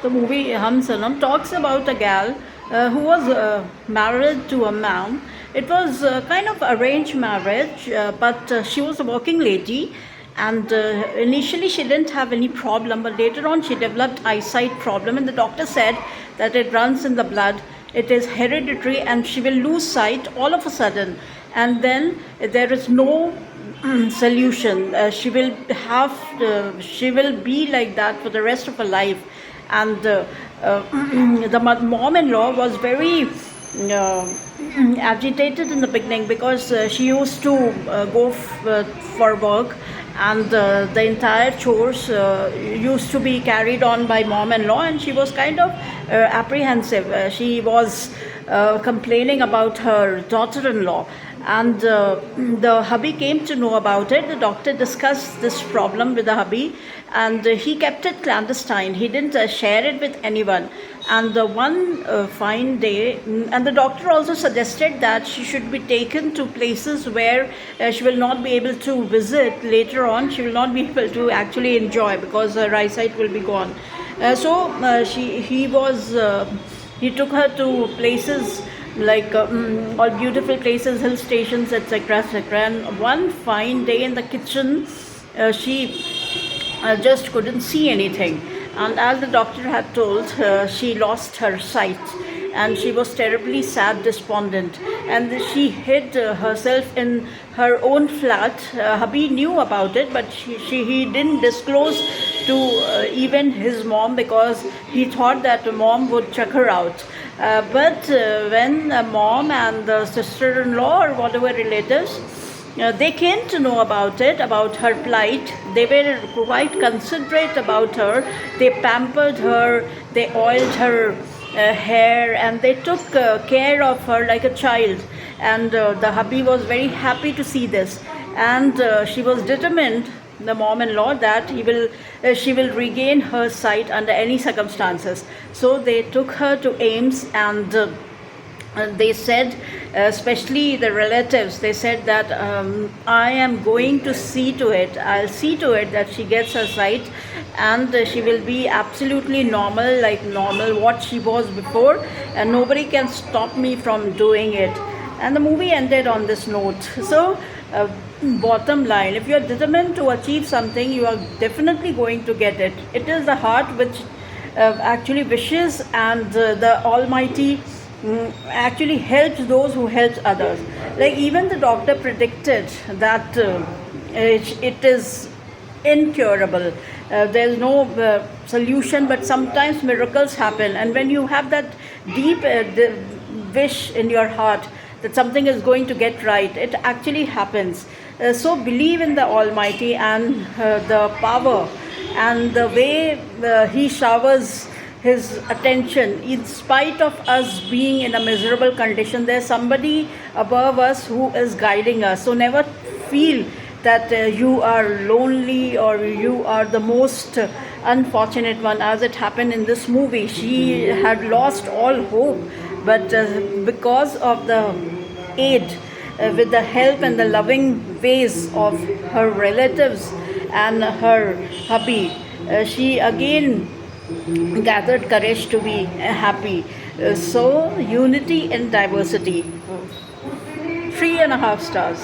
The movie Hum Sanam talks about a gal who was married to a man. It was kind of arranged marriage, but she was a working lady, and initially she didn't have any problem, but later on she developed eyesight problem, and the doctor said that it runs in the blood. It is hereditary, and she will lose sight all of a sudden, and then there is no solution. She will be like that for the rest of her life. And the mom-in-law was very uh, agitated in the beginning, because she used to go for work, and the entire chores used to be carried on by mom-in-law, and she was kind of apprehensive. She was complaining about her daughter-in-law, and the hubby came to know about it. The doctor discussed this problem with the hubby, and he kept it clandestine. He didn't share it with anyone. And one fine day, and the doctor also suggested that she should be taken to places where she will not be able to visit later on. She will not be able to actually enjoy, because her eyesight will be gone. He took her to places like all beautiful places, hill stations, etc., etc. And one fine day in the kitchen, she just couldn't see anything. And as the doctor had told, she lost her sight, and she was terribly sad, despondent. And she hid herself in her own flat. Hubby knew about it, but he didn't disclose to even his mom, because he thought that the mom would check her out. But when mom and the sister-in-law or whatever relatives, they came to know about it, about her plight. They were quite considerate about her. They pampered her, they oiled her hair, and they took care of her like a child. And the hubby was very happy to see this. And she was determined, the mom-in-law, that she will regain her sight under any circumstances. So they took her to AIIMS, and they said, especially the relatives, they said that I am going to see to it, I'll see to it that she gets her sight, and she will be absolutely normal, like normal what she was before, and nobody can stop me from doing it. And the movie ended on this note. So bottom line, if you are determined to achieve something, you are definitely going to get it. It is the heart which actually wishes, and the Almighty actually helps those who help others. Like even the doctor predicted that it is incurable. There's no solution, but sometimes miracles happen. And when you have that deep wish in your heart that something is going to get right, it actually happens. So believe in the Almighty and the power, and the way He showers His attention. In spite of us being in a miserable condition, there's somebody above us who is guiding us. So never feel that you are lonely, or you are the most unfortunate one, as it happened in this movie. She had lost all hope, but because of the aid, with the help and the loving ways of her relatives and her hubby, she again gathered courage to be happy. So, unity in diversity. 3.5 stars.